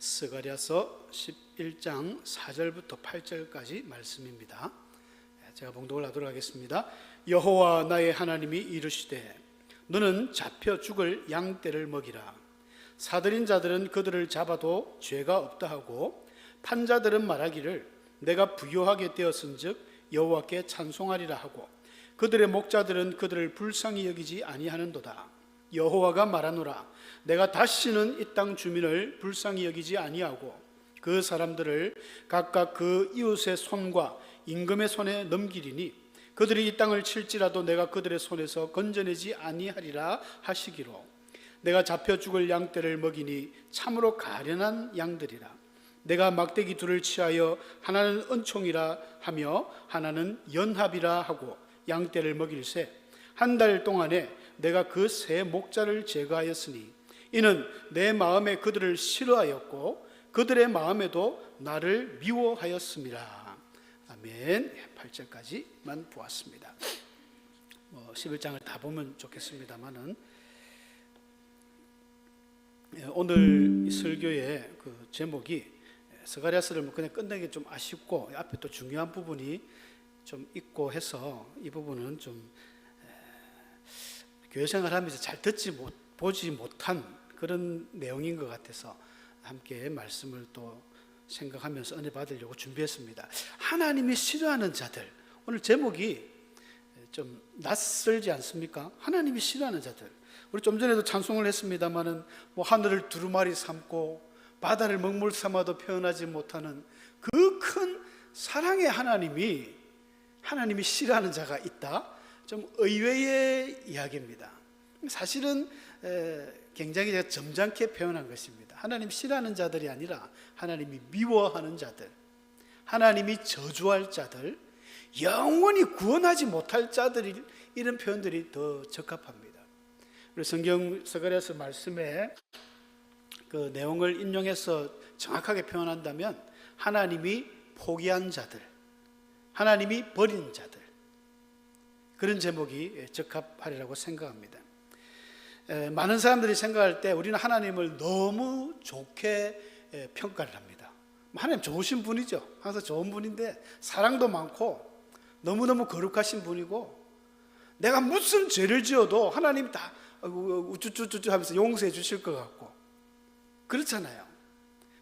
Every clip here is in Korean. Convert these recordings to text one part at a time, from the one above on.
스가랴서 11장 4절부터 8절까지 말씀입니다. 제가 봉독을 하도록 하겠습니다. 여호와 나의 하나님이 이르시되 너는 잡혀 죽을 양떼를 먹이라. 사들인 자들은 그들을 잡아도 죄가 없다 하고 판자들은 말하기를 내가 부요하게 되었은즉 여호와께 찬송하리라 하고 그들의 목자들은 그들을 불쌍히 여기지 아니하는도다. 여호와가 말하노라. 내가 다시는 이 땅 주민을 불쌍히 여기지 아니하고 그 사람들을 각각 그 이웃의 손과 임금의 손에 넘기리니 그들이 이 땅을 칠지라도 내가 그들의 손에서 건져내지 아니하리라 하시기로 내가 잡혀 죽을 양떼를 먹이니 참으로 가련한 양들이라. 내가 막대기 둘을 취하여 하나는 은총이라 하며 하나는 연합이라 하고 양떼를 먹일새 한 달 동안에 내가 그 세 목자를 제거하였으니 이는 내 마음에 그들을 싫어하였고 그들의 마음에도 나를 미워하였습니다. 아멘. 8절까지만 보았습니다. 11장을 다 보면 좋겠습니다만은 오늘 이 설교의 그 제목이 스가랴서를 그냥 끝내기 좀 아쉽고 앞에 또 중요한 부분이 좀 있고 해서 이 부분은 좀 교회 생활하면서 잘 보지 못한 그런 내용인 것 같아서 함께 말씀을 또 생각하면서 은혜 받으려고 준비했습니다. 하나님이 싫어하는 자들. 오늘 제목이 좀 낯설지 않습니까? 하나님이 싫어하는 자들. 우리 좀 전에도 찬송을 했습니다마는 하늘을 두루마리 삼고 바다를 먹물 삼아도 표현하지 못하는 그 큰 사랑의 하나님이 싫어하는 자가 있다. 좀 의외의 이야기입니다. 사실은 굉장히 제가 점잖게 표현한 것입니다. 하나님 싫어하는 자들이 아니라 하나님이 미워하는 자들, 하나님이 저주할 자들, 영원히 구원하지 못할 자들, 이런 표현들이 더 적합합니다. 우리 성경 스가랴서 말씀에 그 내용을 인용해서 정확하게 표현한다면 하나님이 포기한 자들, 하나님이 버린 자들, 그런 제목이 적합하리라고 생각합니다. 많은 사람들이 생각할 때 우리는 하나님을 너무 좋게 평가를 합니다. 하나님 좋으신 분이죠. 항상 좋은 분인데 사랑도 많고 너무너무 거룩하신 분이고 내가 무슨 죄를 지어도 하나님 다 우쭈쭈쭈 하면서 용서해 주실 것 같고 그렇잖아요.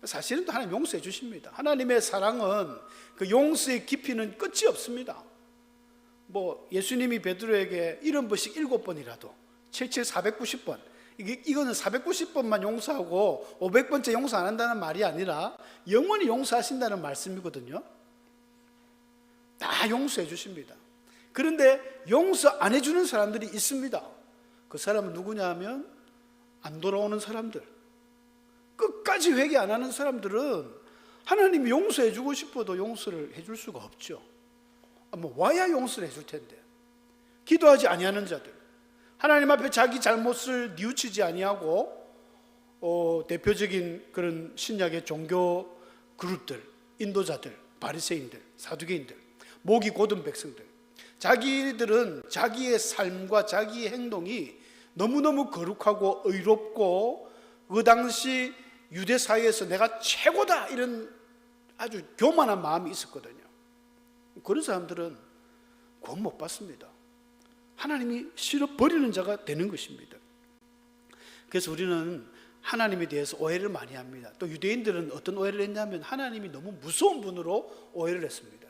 사실은 또 하나님 용서해 주십니다. 하나님의 사랑은 그 용서의 깊이는 끝이 없습니다. 예수님이 베드로에게 70번씩 7번이라도 490번 이거는 490번만 용서하고 500번째 용서 안 한다는 말이 아니라 영원히 용서하신다는 말씀이거든요. 다 용서해 주십니다. 그런데 용서 안 해주는 사람들이 있습니다. 그 사람은 누구냐 하면 안 돌아오는 사람들, 끝까지 회개 안 하는 사람들은 하나님이 용서해 주고 싶어도 용서를 해줄 수가 없죠. 와야 용서를 해줄 텐데. 기도하지 아니하는 자들, 하나님 앞에 자기 잘못을 뉘우치지 아니하고 대표적인 그런 신약의 종교 그룹들, 인도자들, 바리새인들, 사두개인들, 목이 곧은 백성들, 자기들은 자기의 삶과 자기의 행동이 너무너무 거룩하고 의롭고 그 당시 유대 사회에서 내가 최고다 이런 아주 교만한 마음이 있었거든요. 그런 사람들은 구원 못 받습니다. 하나님이 싫어버리는 자가 되는 것입니다. 그래서 우리는 하나님에 대해서 오해를 많이 합니다. 또 유대인들은 어떤 오해를 했냐면 하나님이 너무 무서운 분으로 오해를 했습니다.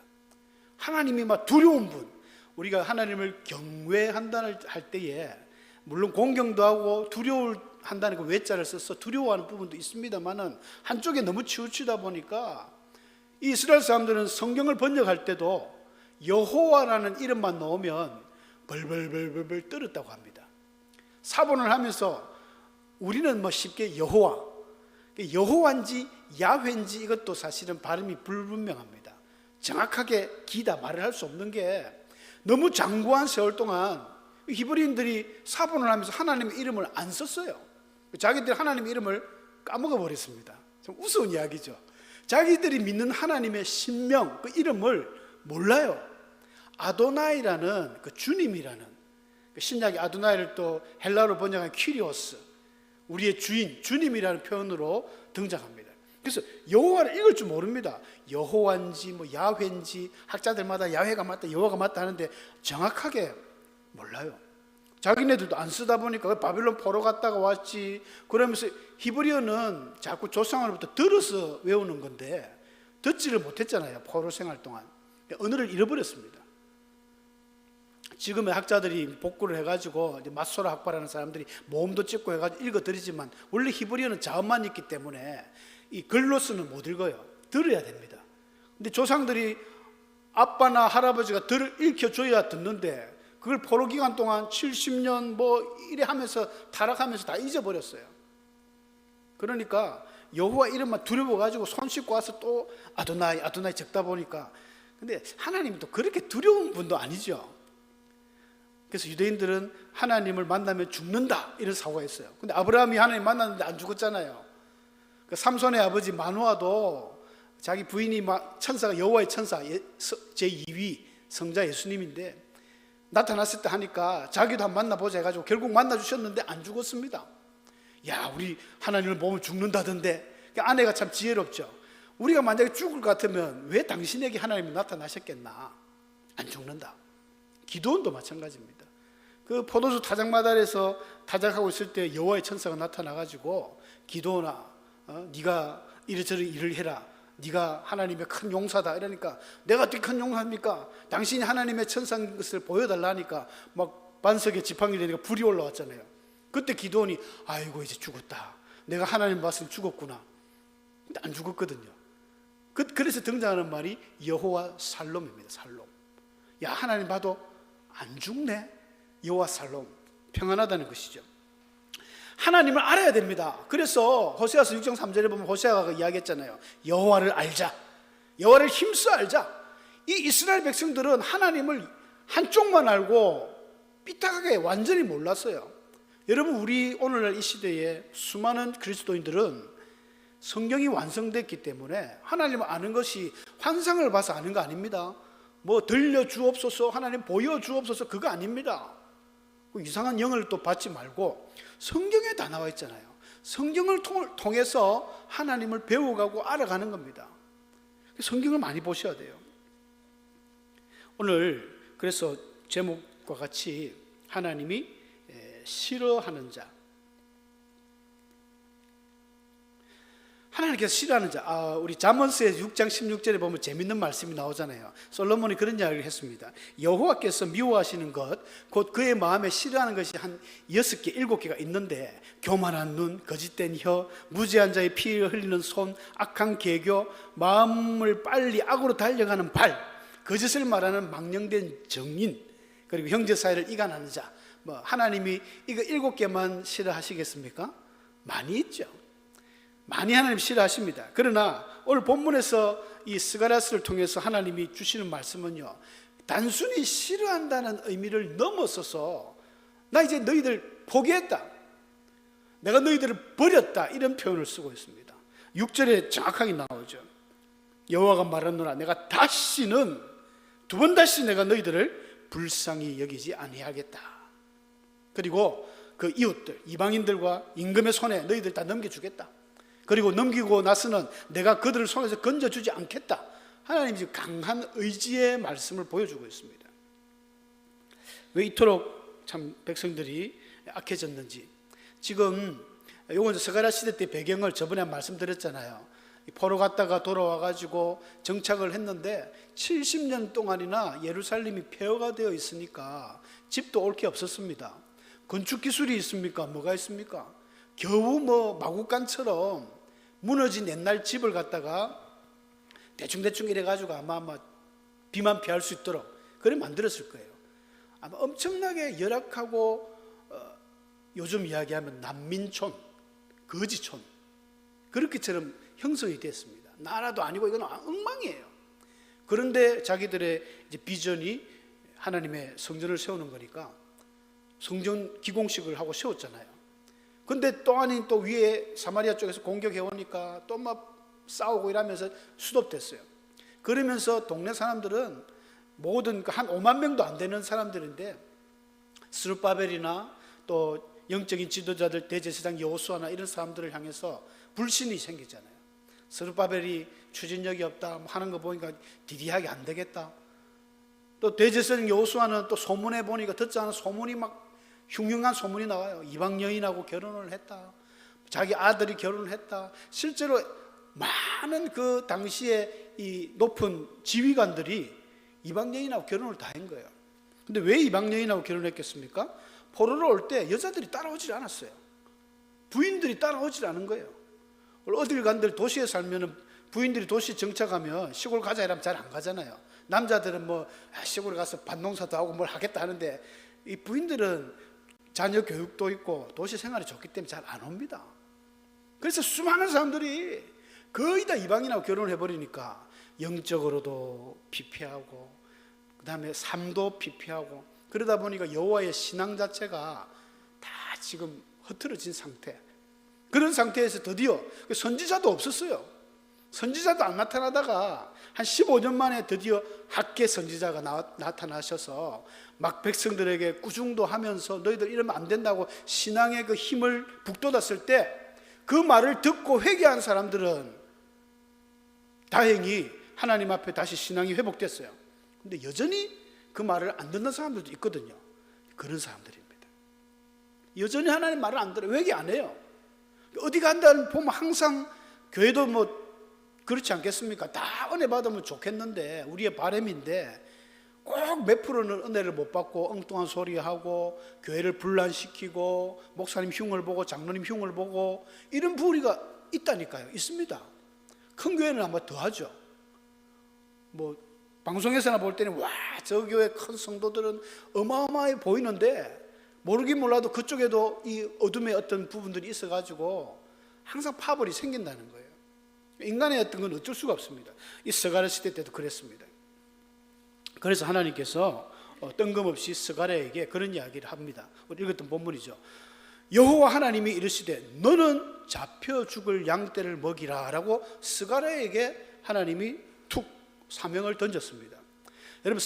하나님이 막 두려운 분, 우리가 하나님을 경외한다는 할 때에 물론 공경도 하고 두려워한다는 그 외자를 써서 두려워하는 부분도 있습니다만은 한쪽에 너무 치우치다 보니까 이 이스라엘 사람들은 성경을 번역할 때도 여호와라는 이름만 넣으면 벌벌벌벌 떨었다고 합니다. 사본을 하면서 우리는 쉽게 여호와인지 야훼인지 이것도 사실은 발음이 불분명합니다. 정확하게 기다 말을 할 수 없는 게 너무 장구한 세월 동안 히브리인들이 사본을 하면서 하나님의 이름을 안 썼어요. 자기들이 하나님의 이름을 까먹어 버렸습니다. 좀 우스운 이야기죠. 자기들이 믿는 하나님의 신명, 그 이름을 몰라요. 아도나이라는 그 주님이라는 그 신약의 아도나이를 또 헬라어로 번역한 퀴리오스, 우리의 주인, 주님이라는 표현으로 등장합니다. 그래서 여호와를 읽을 줄 모릅니다. 여호와인지 뭐 야훼인지 학자들마다 야훼가 맞다 여호와가 맞다 하는데 정확하게 몰라요. 자기네들도 안 쓰다 보니까 바빌론 포로 갔다가 왔지. 그러면서 히브리어는 자꾸 조상으로부터 들어서 외우는 건데 듣지를 못했잖아요. 포로 생활 동안 언어를 잃어버렸습니다. 지금의 학자들이 복구를 해가지고 이제 마소라 학파라는 사람들이 모음도 찍고 해가지고 읽어드리지만 원래 히브리어는 자음만 있기 때문에 이 글로서는 못 읽어요. 들어야 됩니다. 근데 조상들이 아빠나 할아버지가 읽혀줘야 듣는데 그걸 포로 기간 동안 70년 뭐 이래 하면서 타락하면서 다 잊어버렸어요. 그러니까 여호와 이름만 두려워가지고 손 씻고 와서 또 아도나이 아도나이 적다 보니까 근데 하나님도 그렇게 두려운 분도 아니죠. 그래서 유대인들은 하나님을 만나면 죽는다 이런 사고가 있어요. 근데 아브라함이 하나님 만났는데 안 죽었잖아요. 그 삼손의 아버지 마노아도 자기 부인이 천사가 여호와의 천사 제2위 성자 예수님인데 나타났을 때 하니까 자기도 한번 만나보자 해가지고 결국 만나주셨는데 안 죽었습니다. 야, 우리 하나님을 보면 죽는다던데. 아내가 참 지혜롭죠. 우리가 만약에 죽을 것 같으면 왜 당신에게 하나님이 나타나셨겠나. 안 죽는다. 기도원도 마찬가지입니다. 그 포도주 타작마달에서 타작하고 있을 때 여호와의 천사가 나타나가지고 기도원아, 네가 이래저래 일을 해라. 네가 하나님의 큰 용사다. 이러니까 내가 어떻게 큰 용사입니까? 당신이 하나님의 천사인 것을 보여달라니까 막 반석에 지팡이 되니까 불이 올라왔잖아요. 그때 기도원이 아이고 이제 죽었다. 내가 하나님 봤으면 죽었구나. 근데 안 죽었거든요. 그래서 등장하는 말이 여호와 살롬입니다. 살롬. 야, 하나님 봐도 안 죽네. 여호와 살롬. 평안하다는 것이죠. 하나님을 알아야 됩니다. 그래서 호세아서 6장 3절에 보면 호세아가 이야기했잖아요. 여호와를 알자. 여호와를 힘써 알자. 이 이스라엘 백성들은 하나님을 한쪽만 알고 삐딱하게 완전히 몰랐어요. 여러분, 우리 오늘날 이 시대에 수많은 그리스도인들은 성경이 완성됐기 때문에 하나님을 아는 것이 환상을 봐서 아는 거 아닙니다. 뭐 들려주옵소서, 하나님 보여주옵소서, 그거 아닙니다. 이상한 영을 또 받지 말고 성경에 다 나와 있잖아요. 성경을 통해서 하나님을 배워가고 알아가는 겁니다. 성경을 많이 보셔야 돼요. 오늘 그래서 제목과 같이 하나님이 싫어하는 자, 하나님께서 싫어하는 자. 우리 잠언스의 6장 16절에 보면 재밌는 말씀이 나오잖아요. 솔로몬이 그런 이야기를 했습니다. 여호와께서 미워하시는 것, 곧 그의 마음에 싫어하는 것이 한 6개, 7개가 있는데 교만한 눈, 거짓된 혀, 무지한 자의 피를 흘리는 손, 악한 계교, 마음을 빨리 악으로 달려가는 발, 거짓을 말하는 망령된 정인, 그리고 형제 사이를 이간하는 자. 하나님이 이거 7개만 싫어하시겠습니까? 많이 있죠. 많이 하나님 싫어하십니다. 그러나 오늘 본문에서 이 스가랴스를 통해서 하나님이 주시는 말씀은요, 단순히 싫어한다는 의미를 넘어서서 나 이제 너희들 포기했다, 내가 너희들을 버렸다, 이런 표현을 쓰고 있습니다. 6절에 정확하게 나오죠. 여호와가 말하노라, 내가 다시는 두 번 다시 내가 너희들을 불쌍히 여기지 아니하겠다. 그리고 그 이웃들, 이방인들과 임금의 손에 너희들 다 넘겨주겠다. 그리고 넘기고 나서는 내가 그들을 손에서 건져주지 않겠다. 하나님이 지금 강한 의지의 말씀을 보여주고 있습니다. 왜 이토록 참 백성들이 악해졌는지. 지금 요건 스가랴 시대 때 배경을 저번에 말씀드렸잖아요. 포로 갔다가 돌아와가지고 정착을 했는데 70년 동안이나 예루살렘이 폐허가 되어 있으니까 집도 올 게 없었습니다. 건축 기술이 있습니까? 뭐가 있습니까? 겨우 마구간처럼 무너진 옛날 집을 갖다가 대충대충 이래가지고 아마 비만 피할 수 있도록 그래 만들었을 거예요. 아마 엄청나게 열악하고 요즘 이야기하면 난민촌, 거지촌, 그렇게처럼 형성이 됐습니다. 나라도 아니고 이건 엉망이에요. 그런데 자기들의 이제 비전이 하나님의 성전을 세우는 거니까 성전 기공식을 하고 세웠잖아요. 근데 또 아닌 또 위에 사마리아 쪽에서 공격해 오니까 또 싸우고 이러면서 수습됐어요. 그러면서 동네 사람들은 모든 한 5만 명도 안 되는 사람들인데 스룹바벨이나 또 영적인 지도자들, 대제사장 여호수아나 이런 사람들을 향해서 불신이 생기잖아요. 스룹바벨이 추진력이 없다 하는 거 보니까 디디하게 안 되겠다. 또 대제사장 여호수아는 또 소문에 보니까 듣지 않은 소문이 막 흉흉한 소문이 나와요. 이방 여인하고 결혼을 했다. 자기 아들이 결혼을 했다. 실제로 많은 그 당시에 이 높은 지휘관들이 이방 여인하고 결혼을 다 한 거예요. 근데 왜 이방 여인하고 결혼했겠습니까? 포로로 올 때 여자들이 따라오질 않았어요. 부인들이 따라오질 않은 거예요. 어딜 간들 도시에 살면은 부인들이 도시 정착하면 시골 가자 이러면 잘 안 가잖아요. 남자들은 뭐 시골에 가서 밭농사도 하고 뭘 하겠다 하는데 이 부인들은 자녀 교육도 있고 도시 생활이 좋기 때문에 잘 안 옵니다. 그래서 수많은 사람들이 거의 다 이방인하고 결혼을 해버리니까 영적으로도 피폐하고 그 다음에 삶도 피폐하고 그러다 보니까 여호와의 신앙 자체가 다 지금 흐트러진 상태. 그런 상태에서 드디어 선지자도 없었어요. 선지자도 안 나타나다가 한 15년 만에 드디어 학계 선지자가 나타나셔서 막 백성들에게 꾸중도 하면서 너희들 이러면 안 된다고 신앙의 그 힘을 북돋았을 때 그 말을 듣고 회개한 사람들은 다행히 하나님 앞에 다시 신앙이 회복됐어요. 근데 여전히 그 말을 안 듣는 사람들도 있거든요. 그런 사람들입니다. 여전히 하나님 말을 안 들어요. 회개 안 해요. 어디 간다 보면 항상 교회도 뭐 그렇지 않겠습니까? 다 은혜 받으면 좋겠는데 우리의 바람인데 꼭 몇 프로는 은혜를 못 받고 엉뚱한 소리하고 교회를 분란시키고 목사님 흉을 보고 장로님 흉을 보고 이런 부류가 있다니까요. 있습니다. 큰 교회는 아마 더하죠. 뭐 방송에서나 볼 때는 와, 저 교회 큰 성도들은 어마어마해 보이는데 모르긴 몰라도 그쪽에도 이 어둠의 어떤 부분들이 있어가지고 항상 파벌이 생긴다는 거예요. 인간의 어떤 건 어쩔 수가 없습니다. 이 스가랴 시대 때도 그랬습니다. 그래서 하나님께서 뜬금없이 스가랴에게 그런 이야기를 합니다. 우리 읽었던 본문이죠. 여호와 하나님이 이르시되 너는 잡혀 죽을 양떼를 먹이라 라고 스가랴에게 하나님이 툭 사명을 던졌습니다. 여러분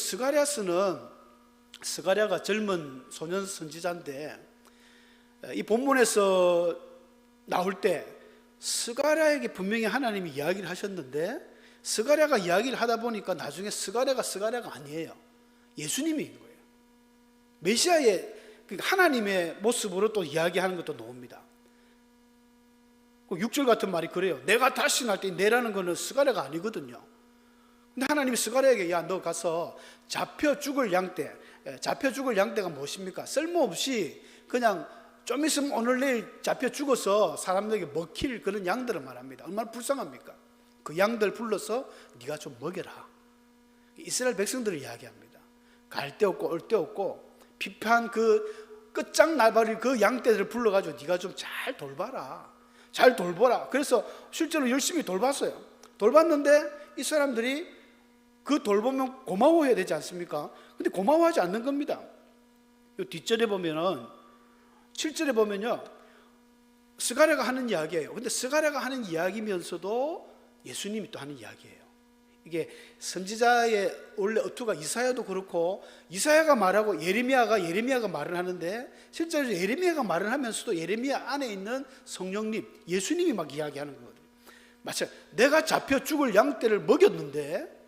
스가랴가 젊은 소년 선지자인데 이 본문에서 나올 때 스가랴에게 분명히 하나님이 이야기를 하셨는데 스가랴가 이야기를 하다 보니까 나중에 스가랴가 아니에요. 예수님인 거예요. 메시아의 하나님의 모습으로 또 이야기하는 것도 나옵니다. 6절 같은 말이 그래요. 내가 다시 날 때 내라는 거는 스가랴가 아니거든요. 근데 하나님이 스가랴에게 야 너 가서 잡혀 죽을 양떼가 무엇입니까? 쓸모없이 그냥 좀 있으면 오늘 내일 잡혀 죽어서 사람들에게 먹힐 그런 양들을 말합니다. 얼마나 불쌍합니까? 그 양들 불러서 네가 좀 먹여라. 이스라엘 백성들을 이야기합니다. 갈 데 없고 올 데 없고 비판 그 끝장나버릴 그 양떼들을 불러가지고 네가 좀 잘 돌봐라. 잘 돌보라. 그래서 실제로 열심히 돌봤어요. 돌봤는데 이 사람들이 그 돌보면 고마워해야 되지 않습니까? 근데 고마워하지 않는 겁니다. 요 뒷절에 보면은 7절에 보면요 스가랴가 하는 이야기예요. 근데 스가랴가 하는 이야기면서도 예수님이 또 하는 이야기예요. 이게 선지자의 원래 어투가 이사야도 그렇고 이사야가 말하고 예레미야가 말을 하는데 실제로 예레미야가 말을 하면서도 예레미야 안에 있는 성령님 예수님이 막 이야기하는 거거든요. 마치 내가 잡혀 죽을 양떼를 먹였는데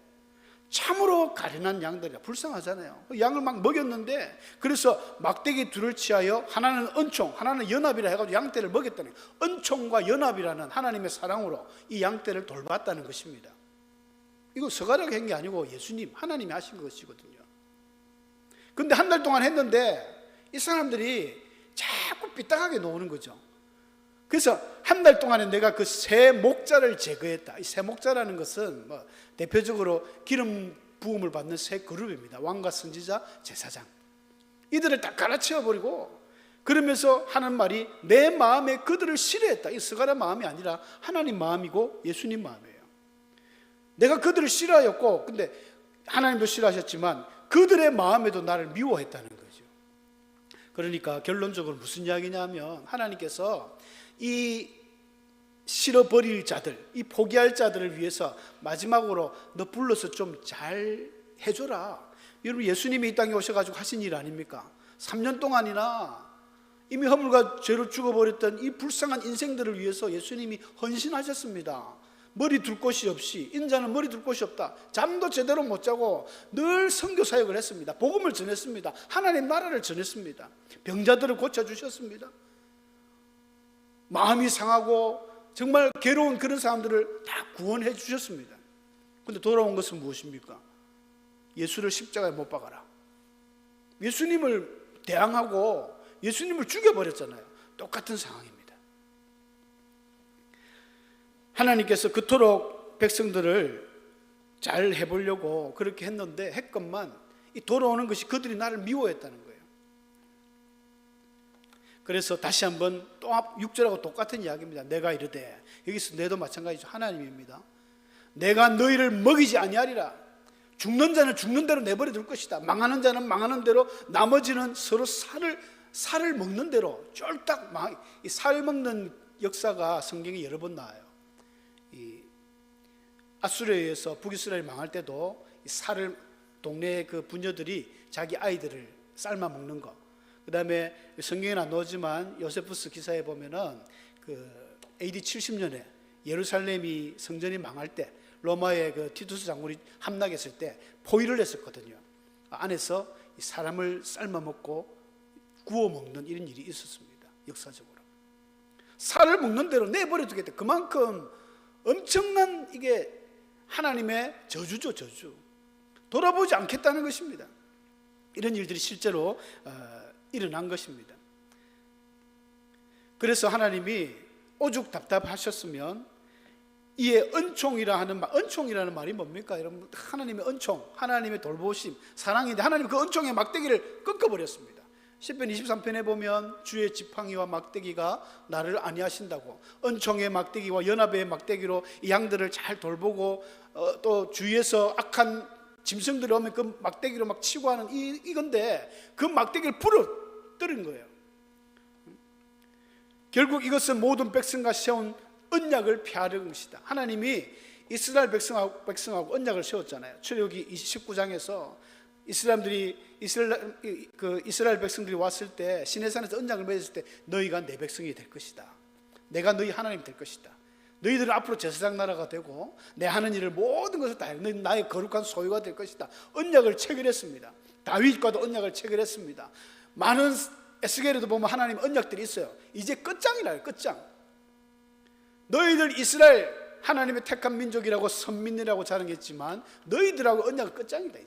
참으로 가련한 양들이라 불쌍하잖아요. 양을 막 먹였는데 그래서 막대기 둘을 취하여 하나는 은총 하나는 연합이라 해가지고 양떼를 먹였다는 거예요. 은총과 연합이라는 하나님의 사랑으로 이 양떼를 돌봤다는 것입니다. 이거 스가랴가 한 게 아니고 예수님 하나님이 하신 것이거든요. 근데 한 달 동안 했는데 이 사람들이 자꾸 삐딱하게 노는 거죠. 그래서 한 달 동안에 내가 그 새 목자를 제거했다. 이 새 목자라는 것은 뭐 대표적으로 기름 부음을 받는 세 그룹입니다. 왕과 선지자, 제사장. 이들을 다 갈아치워버리고 그러면서 하는 말이 내 마음에 그들을 싫어했다. 이 스가랴 마음이 아니라 하나님 마음이고 예수님 마음이에요. 내가 그들을 싫어하였고 근데 하나님도 싫어하셨지만 그들의 마음에도 나를 미워했다는 거죠. 그러니까 결론적으로 무슨 이야기냐면 하나님께서 이 싫어버릴 자들, 이 포기할 자들을 위해서 마지막으로 너 불러서 좀 잘 해줘라. 여러분 예수님이 이 땅에 오셔가지고 하신 일 아닙니까? 3년 동안이나 이미 허물과 죄로 죽어버렸던 이 불쌍한 인생들을 위해서 예수님이 헌신하셨습니다. 머리 둘 곳이 없이, 인자는 머리 둘 곳이 없다. 잠도 제대로 못 자고 늘 선교 사역을 했습니다. 복음을 전했습니다. 하나님 나라를 전했습니다. 병자들을 고쳐주셨습니다. 마음이 상하고 정말 괴로운 그런 사람들을 다 구원해 주셨습니다. 그런데 돌아온 것은 무엇입니까? 예수를 십자가에 못 박아라. 예수님을 대항하고 예수님을 죽여버렸잖아요. 똑같은 상황입니다. 하나님께서 그토록 백성들을 잘 해보려고 그렇게 했는데 했건만 이 돌아오는 것이 그들이 나를 미워했다는 거예요. 그래서 다시 한번 또 6절하고 똑같은 이야기입니다. 내가 이르되, 여기서 내도 마찬가지죠. 하나님입니다. 내가 너희를 먹이지 아니하리라. 죽는 자는 죽는 대로 내버려 둘 것이다. 망하는 자는 망하는 대로, 나머지는 서로 살을 먹는 대로 쫄딱 이 살 먹는 역사가 성경에 여러 번 나와요. 이 아수르에 의해서 북이스라엘이 망할 때도 이 살을, 동네 그 부녀들이 자기 아이들을 삶아 먹는 거. 그 다음에 성경에는 안 나오지만 요세푸스 기사에 보면은 그 AD 70년에 예루살렘이 성전이 망할 때 로마의 그 티투스 장군이 함락했을 때 포위를 했었거든요. 안에서 사람을 삶아 먹고 구워 먹는 이런 일이 있었습니다. 역사적으로 살을 먹는 대로 내버려 두겠다. 그만큼 엄청난 이게 하나님의 저주죠. 저주. 돌아보지 않겠다는 것입니다. 이런 일들이 실제로 일어난 것입니다. 그래서 하나님이 오죽 답답하셨으면 이에 은총이라는 말이 뭡니까? 여러분, 하나님의 은총, 하나님의 돌보심, 사랑인데 하나님 그 은총의 막대기를 꺾어버렸습니다. 시편 23편에 보면 주의 지팡이와 막대기가 나를 안위하신다고, 은총의 막대기와 연합의 막대기로 이 양들을 잘 돌보고 또 주위에서 악한 짐승들이 오면 그 막대기로 막 치고 하는 이건데 그 막대기를 부러뜨린 거예요. 결국 이것은 모든 백성과 세운 언약을 폐하려는 것이다. 하나님이 이스라엘 백성하고 언약을 세웠잖아요. 출애굽기 19장에서 이스라엘 백성들이 왔을 때 시내산에서 언약을 맺었을 때 너희가 내 백성이 될 것이다. 내가 너희 하나님이 될 것이다. 너희들은 앞으로 제사장 나라가 되고 내 하는 일을 모든 것을 다 해. 너희 나의 거룩한 소유가 될 것이다. 언약을 체결했습니다. 다윗과도 언약을 체결했습니다. 많은 에스겔에도 보면 하나님 언약들이 있어요. 이제 끝장이라요. 끝장. 너희들 이스라엘 하나님의 택한 민족이라고 선민이라고 자랑했지만 너희들하고 언약은 끝장이다.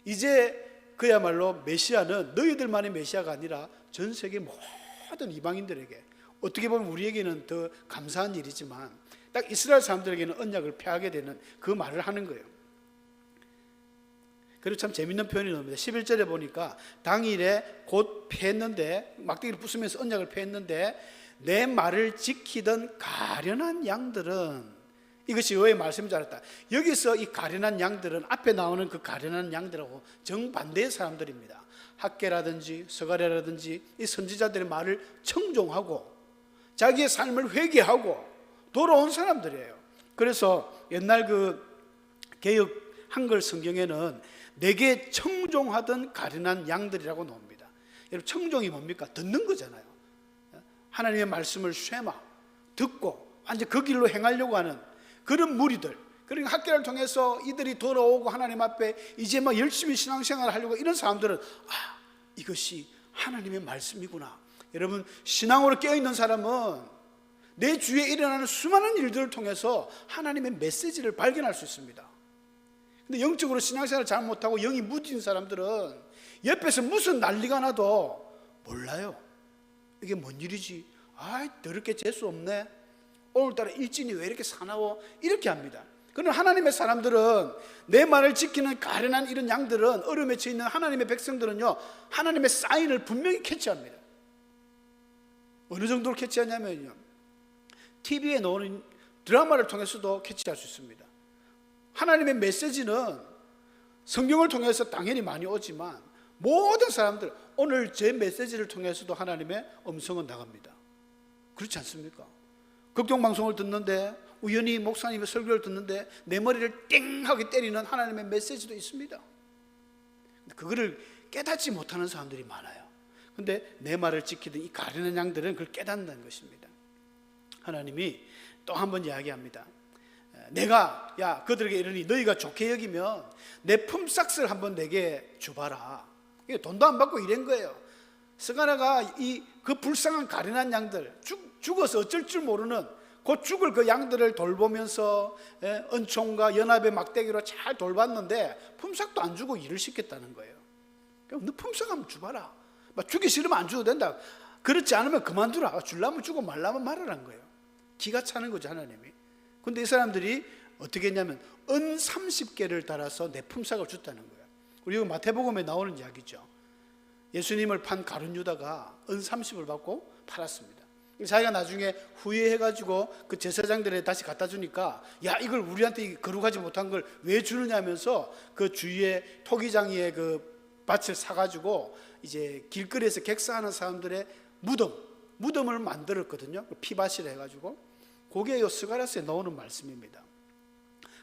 이제 그야말로 메시아는 너희들만의 메시아가 아니라 전 세계 모든 이방인들에게, 어떻게 보면 우리에게는 더 감사한 일이지만 딱 이스라엘 사람들에게는 언약을 폐하게 되는 그 말을 하는 거예요. 그리고 참 재밌는 표현이 나옵니다. 11절에 보니까 당일에 곧 폐했는데, 막대기를 부수면서 언약을 폐했는데 내 말을 지키던 가련한 양들은, 이것이 여호와의 말씀인 줄 알았다. 여기서 이 가련한 양들은 앞에 나오는 그 가련한 양들하고 정반대의 사람들입니다. 학계라든지 서가랴라든지 이 선지자들의 말을 청종하고 자기의 삶을 회개하고 돌아온 사람들이에요. 그래서 옛날 그 개역 한글 성경에는 내게 청종하던 가련한 양들이라고 나옵니다. 여러분, 청종이 뭡니까? 듣는 거잖아요. 하나님의 말씀을 쇠마 듣고 완전 그 길로 행하려고 하는 그런 무리들. 그러니까 학교를 통해서 이들이 돌아오고 하나님 앞에 이제 막 열심히 신앙생활을 하려고 이런 사람들은 이것이 하나님의 말씀이구나. 여러분, 신앙으로 깨어있는 사람은 내 주위에 일어나는 수많은 일들을 통해서 하나님의 메시지를 발견할 수 있습니다. 근데 영적으로 신앙생활을 잘 못하고 영이 무딘 사람들은 옆에서 무슨 난리가 나도 몰라요. 이게 뭔 일이지? 더럽게 재수 없네. 오늘따라 일진이 왜 이렇게 사나워? 이렇게 합니다. 그러나 하나님의 사람들은, 내 말을 지키는 가련한 이런 양들은, 어려움에 처해 있는 하나님의 백성들은요, 하나님의 사인을 분명히 캐치합니다. 어느 정도로 캐치하냐면요, TV에 나오는 드라마를 통해서도 캐치할 수 있습니다. 하나님의 메시지는 성경을 통해서 당연히 많이 오지만 모든 사람들, 오늘 제 메시지를 통해서도 하나님의 음성은 나갑니다. 그렇지 않습니까? 극동방송을 듣는데, 우연히 목사님의 설교를 듣는데 내 머리를 띵하게 때리는 하나님의 메시지도 있습니다. 그거를 깨닫지 못하는 사람들이 많아요. 근데 내 말을 지키던 이 가련한 양들은 그걸 깨닫는다는 것입니다. 하나님이 또 한 번 이야기합니다. 내가 야 그들에게 이르니 너희가 좋게 여기면 내 품삯을 한번 내게 주봐라. 돈도 안 받고 이런 거예요. 스가랴가 그 불쌍한 가련한 양들, 죽어서 어쩔 줄 모르는 곧 죽을 그 양들을 돌보면서 은총과 연합의 막대기로 잘 돌봤는데 품삯도 안 주고 일을 시켰다는 거예요. 너 품삯 한번 주봐라. 주기 싫으면 안 줘도 된다. 그렇지 않으면 그만두라. 주려면 주고 말라면 말하라는 거예요. 기가 차는 거죠, 하나님이. 근데 이 사람들이 어떻게 했냐면 은 30개를 달아서 내 품삯을 줬다는 거예요. 우리 마태복음에 나오는 이야기죠. 예수님을 판 가룟 유다가 은 30을 받고 팔았습니다. 자기가 나중에 후회해가지고 그 제사장들에 다시 갖다 주니까 야 이걸 우리한테 거룩하지 못한 걸 왜 주느냐 하면서 그 주위에 토기장이의 그 밭을 사가지고 이제 길거리에서 객사하는 사람들의 무덤을 만들었거든요. 피밭이라 해가지고 그게 요 스가랴서에 나오는 말씀입니다.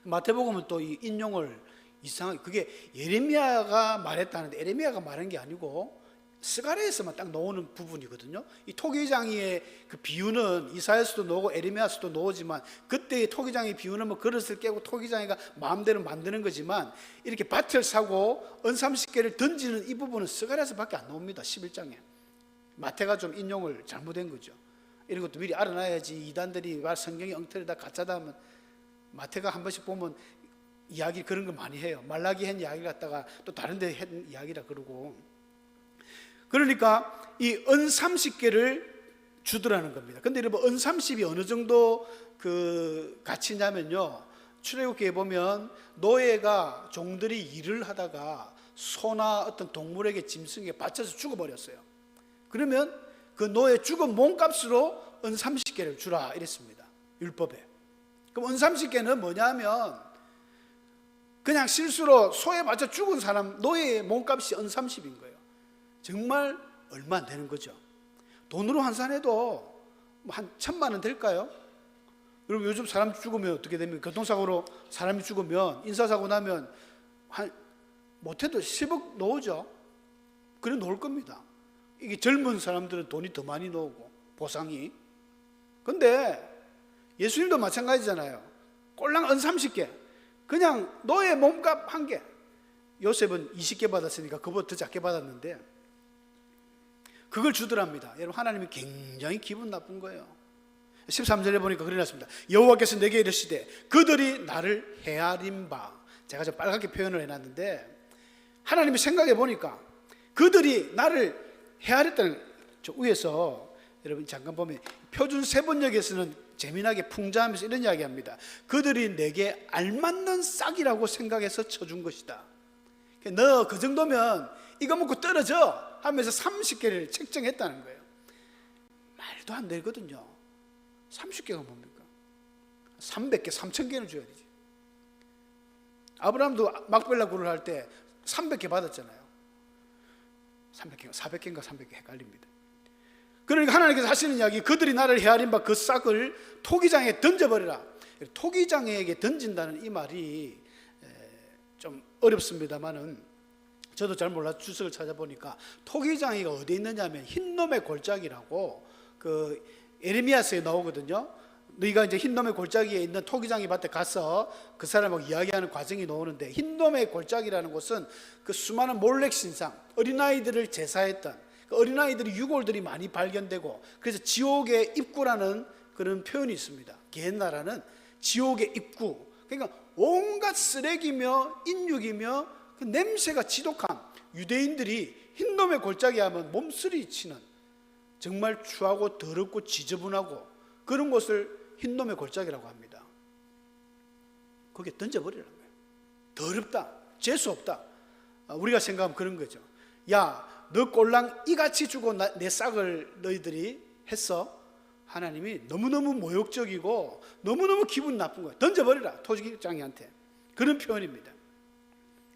마태복음은 또 이 인용을 이상하게 그게 예레미야가 말했다는데 예레미야가 말한 게 아니고 스가랴에서만 딱 나오는 부분이거든요. 이 토기장이의 그 비유는 이사야서도 나오고 예레미야서도 나오지만 그때의 토기장의 비유는 뭐 그릇을 깨고 토기장이가 마음대로 만드는 거지만 이렇게 밭을 사고 은 30개를 던지는 이 부분은 스가랴에서밖에 안 나옵니다. 11장에. 마태가 좀 인용을 잘못한 거죠. 이런 것도 미리 알아놔야지 이단들이 성경이 엉터리다 가짜다 하면 마태가 한 번씩 보면 이야기 그런 거 많이 해요. 말라기 한 이야기 갖다가 또 다른 데 한 이야기라 그러고. 그러니까 이 은 30개를 주더라는 겁니다. 근데 여러분 은 30이 어느 정도 그 가치냐면요. 출애굽기에 보면 노예가 종들이 일을 하다가 소나 어떤 동물에게 짐승에게 받쳐서 죽어버렸어요. 그러면 그 노예 죽은 몸값으로 은 30개를 주라 이랬습니다. 율법에. 그럼 은 30개는 뭐냐면 그냥 실수로 소에 맞춰 죽은 사람 노예의 몸값이 은 30인 거예요. 정말 얼마 안 되는 거죠. 돈으로 환산해도 한 1,000만 원 될까요? 여러분 요즘 사람 죽으면 어떻게 됩니까? 교통사고로 사람이 죽으면 인사사고 나면 한 못해도 10억 나오죠. 그래 놓을 겁니다. 이게 젊은 사람들은 돈이 더 많이 나오고 보상이. 근데 예수님도 마찬가지잖아요. 꼴랑 은 30개 그냥 노예 몸값 1개. 요셉은 20개 받았으니까 그보다 더 작게 받았는데 그걸 주더랍니다. 여러분 하나님이 굉장히 기분 나쁜 거예요. 13절에 보니까 그래 놨습니다. 여호와께서 내게 이르시되 그들이 나를 헤아린 바. 제가 좀 빨갛게 표현을 해놨는데 하나님이 생각해 보니까 그들이 나를 헤아렸다는 저 위에서 여러분 잠깐 보면 표준 세번역에서는 재미나게 풍자하면서 이런 이야기합니다. 그들이 내게 알맞는 싹이라고 생각해서 쳐준 것이다. 너 그 정도면 이거 먹고 떨어져 하면서 30개를 책정했다는 거예요. 말도 안 되거든요. 30개가 뭡니까? 300개, 3000개는 줘야 되지. 아브라함도 막벨라 굴을 할 때 300개 받았잖아요. 300개인가 400개인가 300개 헷갈립니다. 그러니까 하나님께서 하시는 이야기 그들이 나를 헤아린 바 그 싹을 토기장에 던져버리라. 토기장에게 던진다는 이 말이 좀 어렵습니다만은 저도 잘 몰라 주석을 찾아보니까 토기장이가 어디 있느냐면 흰놈의 골짜기라고 그 예레미야서에 나오거든요. 너희가 이제 흰놈의 골짜기에 있는 토기장이 밭에 가서 그 사람하고 이야기하는 과정이 나오는데 흰놈의 골짜기라는 곳은 그 수많은 몰렉 신상 어린아이들을 제사했던 그 어린아이들이 유골들이 많이 발견되고 그래서 지옥의 입구라는 그런 표현이 있습니다. 옛나라는 지옥의 입구. 그러니까 온갖 쓰레기며 인육이며 그 냄새가 지독한 유대인들이 흰놈의 골짜기 하면 몸쓰리 치는 정말 추하고 더럽고 지저분하고 그런 곳을 흰놈의 골짜기라고 합니다. 거기에 던져버리라는 거예요. 더럽다, 재수없다. 우리가 생각하면 그런 거죠. 야, 너 꼴랑 이같이 주고 내 싹을 너희들이 했어. 하나님이 너무너무 모욕적이고 너무너무 기분 나쁜 거예요. 던져버리라, 토기장이한테. 그런 표현입니다.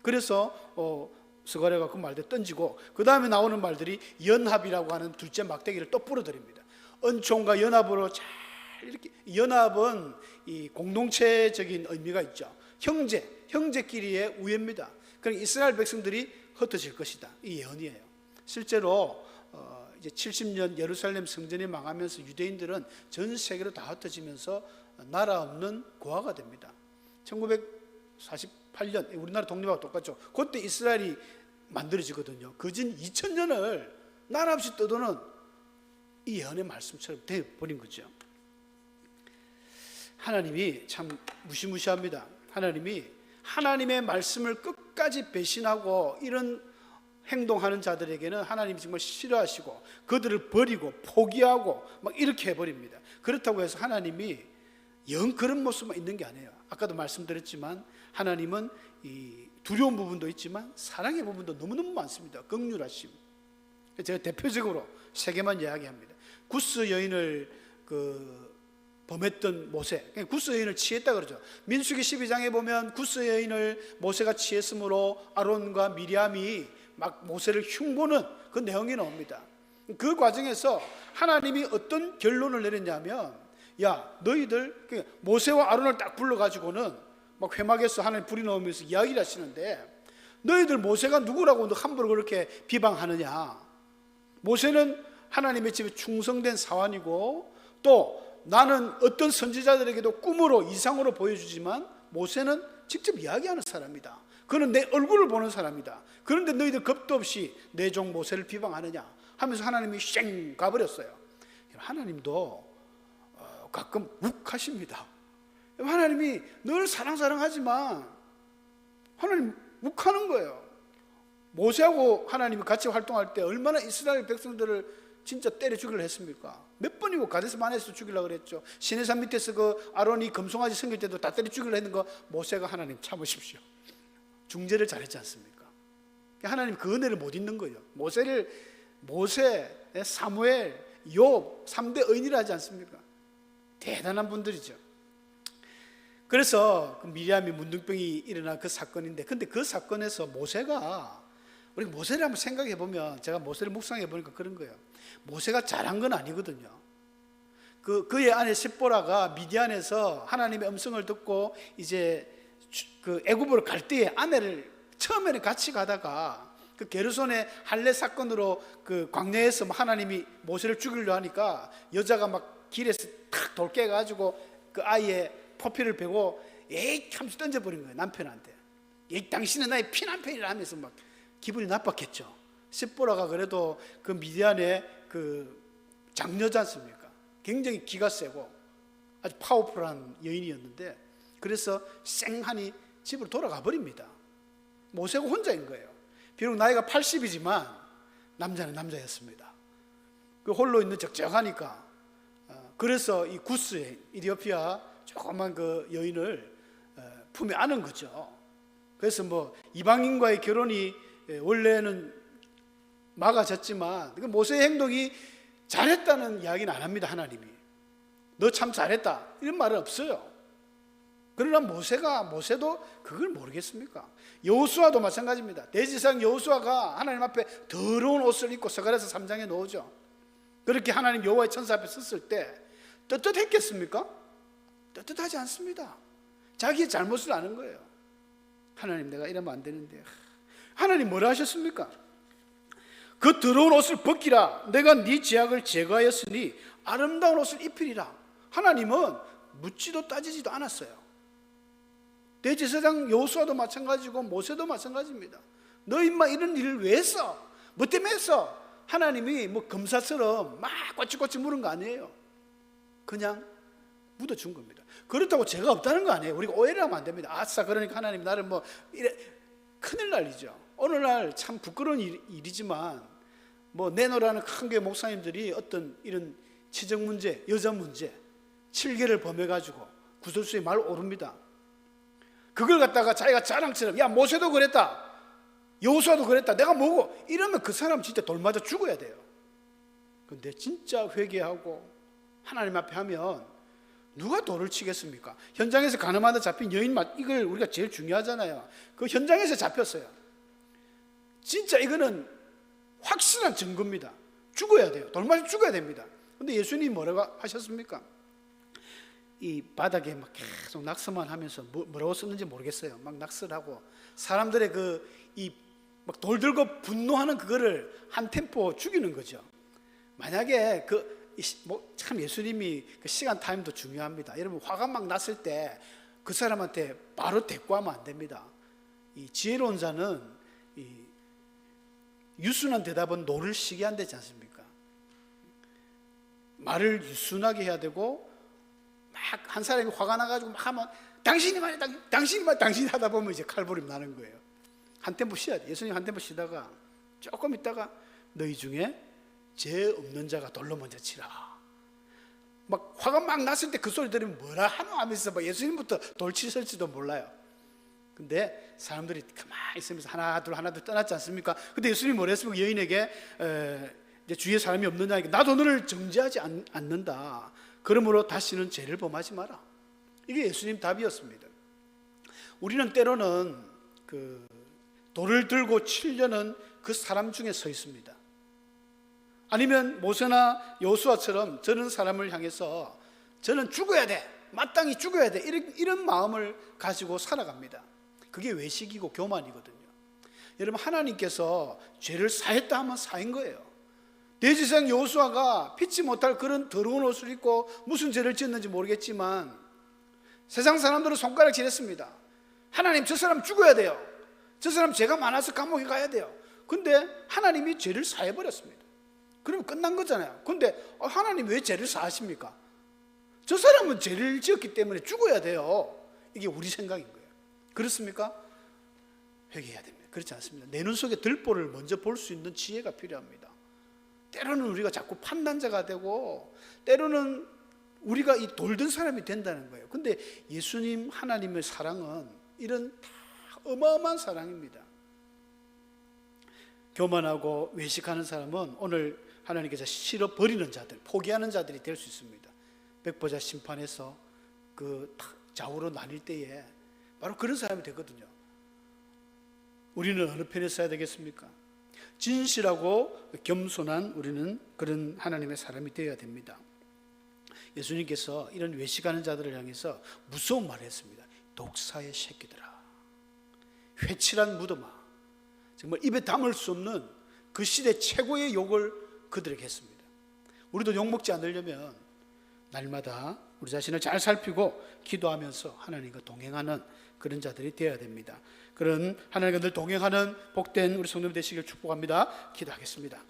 그래서 스가랴가 그 말대로 던지고 그 다음에 나오는 말들이 연합이라고 하는 둘째 막대기를 또 부러뜨립니다. 은총과 연합으로 잘 이렇게 연합은 이 공동체적인 의미가 있죠. 형제끼리의 우애입니다. 그러니까 이스라엘 백성들이 흩어질 것이다. 이 예언이에요. 실제로 이제 70년 예루살렘 성전이 망하면서 유대인들은 전 세계로 다 흩어지면서 나라 없는 고아가 됩니다. 1948년 우리나라 독립하고 똑같죠. 그때 이스라엘이 만들어지거든요. 그진 2000년을 나라 없이 떠도는 이 예언의 말씀처럼 되어버린 거죠. 하나님이 참 무시무시합니다. 하나님이 하나님의 말씀을 끝까지 배신하고 이런 행동하는 자들에게는 하나님이 정말 싫어하시고 그들을 버리고 포기하고 막 이렇게 해버립니다. 그렇다고 해서 하나님이 영 그런 모습만 있는 게 아니에요. 아까도 말씀드렸지만 하나님은 이 두려운 부분도 있지만 사랑의 부분도 너무너무 많습니다. 긍휼하심. 제가 대표적으로 세 개만 이야기합니다. 구스 여인을 범했던 모세, 구스 여인을 취했다 그러죠. 민수기 12장에 보면 구스 여인을 모세가 취했으므로 아론과 미리암이 막 모세를 흉보는 그 내용이 나옵니다. 그 과정에서 하나님이 어떤 결론을 내렸냐면, 야 너희들, 모세와 아론을 딱 불러가지고는 막 회막에서 하나님 불이 나오면서 이야기를 하시는데, 너희들 모세가 누구라고 너 함부로 그렇게 비방하느냐. 모세는 하나님의 집에 충성된 사환이고, 또 나는 어떤 선지자들에게도 꿈으로 이상으로 보여주지만 모세는 직접 이야기하는 사람이다. 그는 내 얼굴을 보는 사람이다. 그런데 너희들 겁도 없이 내 종 모세를 비방하느냐 하면서 하나님이 쌩 가버렸어요. 하나님도 가끔 욱하십니다. 하나님이 늘 사랑하지만 하나님 욱하는 거예요. 모세하고 하나님이 같이 활동할 때 얼마나 이스라엘 백성들을 진짜 때려 죽이려 했습니까? 몇 번이고 가데스 마네에서 죽이려고 그랬죠. 시내산 밑에서 그 아론이 금송아지 섬길 때도 다 때려 죽이려 했는 거 모세가 하나님 참으십시오. 중재를 잘했지 않습니까? 하나님 그 은혜를 못 잊는 거예요. 모세, 사무엘, 욥 3대 의인이라 하지 않습니까? 대단한 분들이죠. 그래서 그 미리암이 문둥병이 일어난 그 사건인데, 근데 그 사건에서 모세가, 우리 모세를 한번 생각해 보면, 제가 모세를 묵상해 보니까 그런 거예요. 모세가 잘한 건 아니거든요. 그의 아내 십보라가 미디안에서 하나님의 음성을 듣고 이제 그 애굽으로 갈 때에 아내를 처음에는 같이 가다가 그 게르손의 할례 사건으로 그 광야에서 하나님이 모세를 죽이려 하니까 여자가 막 길에서 탁 돌깨가지고 그 아이의 포피를 베고 에이 하면서 던져버린 거예요. 남편한테. 에이 당신은 나의 피남편이라 하면서 막 기분이 나빴겠죠. 십보라가 그래도 그 미디안의 그 장녀지 않습니까? 굉장히 기가 세고 아주 파워풀한 여인이었는데, 그래서 쌩하니 집으로 돌아가 버립니다. 모세가 혼자인 거예요. 비록 나이가 80이지만 남자는 남자였습니다. 그 홀로 있는 적적하니까. 그래서 이 구스의 이디오피아 조그만 그 여인을 품에 안은 거죠. 그래서 뭐 이방인과의 결혼이 원래는 막아졌지만 모세의 행동이 잘했다는 이야기는 안 합니다. 하나님이 너 참 잘했다 이런 말은 없어요. 그러나 모세도 그걸 모르겠습니까? 여호수아도 마찬가지입니다. 대지상 여호수아가 하나님 앞에 더러운 옷을 입고 스가랴서 3장에 나오죠. 그렇게 하나님 여호와의 천사 앞에 섰을 때 떳떳했겠습니까? 떳떳하지 않습니다. 자기의 잘못을 아는 거예요. 하나님 내가 이러면 안 되는데. 하나님 뭐라 하셨습니까? 그 더러운 옷을 벗기라. 내가 네 죄악을 제거하였으니 아름다운 옷을 입히리라. 하나님은 묻지도 따지지도 않았어요. 대제사장 여호수아도 마찬가지고 모세도 마찬가지입니다. 너 인마 이런 일을 왜 했어? 뭐 때문에 했어? 하나님이 뭐 검사처럼 막 꼬치꼬치 물은 거 아니에요. 그냥 묻어준 겁니다. 그렇다고 죄가 없다는 거 아니에요. 우리가 오해를 하면 안 됩니다. 아싸 그러니까 하나님 나를 뭐 이래. 큰일 날 일이죠. 오늘날 참 부끄러운 일이지만 뭐 내노라는 큰 교회 목사님들이 어떤 이런 치적 문제, 여자 문제 7개를 범해가지고 구설수에 말 오릅니다. 그걸 갖다가 자기가 자랑처럼 야 모세도 그랬다, 여호수아도 그랬다, 내가 뭐고 이러면 그 사람 진짜 돌 맞아 죽어야 돼요. 근데 진짜 회개하고 하나님 앞에 하면 누가 돌을 치겠습니까? 현장에서 가늠하다 잡힌 여인, 이걸 우리가 제일 중요하잖아요. 그 현장에서 잡혔어요. 진짜 이거는 확실한 증거입니다. 죽어야 돼요. 돌 맞아 죽어야 됩니다. 근데 예수님이 뭐라고 하셨습니까? 이 바닥에 막 계속 낙서만 하면서 뭐라고 썼는지 모르겠어요. 막 낙서하고 사람들의 그 이 막 돌 들고 분노하는 그거를 한 템포 죽이는 거죠. 만약에 참 예수님이 그 시간 타임도 중요합니다. 여러분 화가 막 났을 때 그 사람한테 바로 대꾸하면 안 됩니다. 이 지혜로운 자는 이 유순한 대답은 노를 시게 한다지 않습니까? 말을 유순하게 해야 되고 막 한 사람이 화가 나가지고 막 하면 당신이 말해, 당신이 하다 보면 이제 칼부림 나는 거예요. 한 템포 쉬어야 돼. 예수님 한 템포 쉬다가 조금 있다가 너희 중에 죄 없는 자가 돌로 먼저 치라. 막 화가 막 났을 때 그 소리 들으면 뭐라 하노 하면서 막 예수님부터 돌 치실지도 몰라요. 근데 사람들이 가만히 있으면서 하나 둘 떠났지 않습니까? 근데 예수님이 뭐라 했습니까? 여인에게 이제 주위에 사람이 없느냐니까 나도 너를 정죄하지 않는다. 그러므로 다시는 죄를 범하지 마라. 이게 예수님 답이었습니다. 우리는 때로는 그 돌을 들고 치려는 그 사람 중에 서 있습니다. 아니면 모세나 여호수아처럼 저는 사람을 향해서 저는 죽어야 돼, 마땅히 죽어야 돼, 이런 마음을 가지고 살아갑니다. 그게 외식이고 교만이거든요. 여러분, 하나님께서 죄를 사했다 하면 사인 거예요. 대지상 여호수아가 피치 못할 그런 더러운 옷을 입고 무슨 죄를 지었는지 모르겠지만 세상 사람들은 손가락질했습니다. 하나님, 저 사람 죽어야 돼요. 저 사람 죄가 많아서 감옥에 가야 돼요. 근데 하나님이 죄를 사해버렸습니다. 그러면 끝난 거잖아요. 근데 하나님 왜 죄를 사하십니까? 저 사람은 죄를 지었기 때문에 죽어야 돼요. 이게 우리 생각인 거예요. 그렇습니까? 회개해야 됩니다. 그렇지 않습니다. 내 눈 속에 들보를 먼저 볼 수 있는 지혜가 필요합니다. 때로는 우리가 자꾸 판단자가 되고 때로는 우리가 이 돌든 사람이 된다는 거예요. 근데 예수님 하나님의 사랑은 이런 다 어마어마한 사랑입니다. 교만하고 외식하는 사람은 오늘 하나님께서 싫어버리는 자들, 포기하는 자들이 될 수 있습니다. 백보자 심판에서 그 좌우로 나뉠 때에 바로 그런 사람이 되거든요. 우리는 어느 편에 서야 되겠습니까? 진실하고 겸손한 우리는 그런 하나님의 사람이 되어야 됩니다. 예수님께서 이런 외식하는 자들을 향해서 무서운 말을 했습니다. 독사의 새끼들아, 회칠한 무덤아. 정말 입에 담을 수 없는 그 시대 최고의 욕을 그들에게 했습니다. 우리도 욕먹지 않으려면 날마다 우리 자신을 잘 살피고 기도하면서 하나님과 동행하는 그런 자들이 되어야 됩니다. 그런 하나님과 늘 동행하는 복된 우리 성도님 되시길 축복합니다. 기도하겠습니다.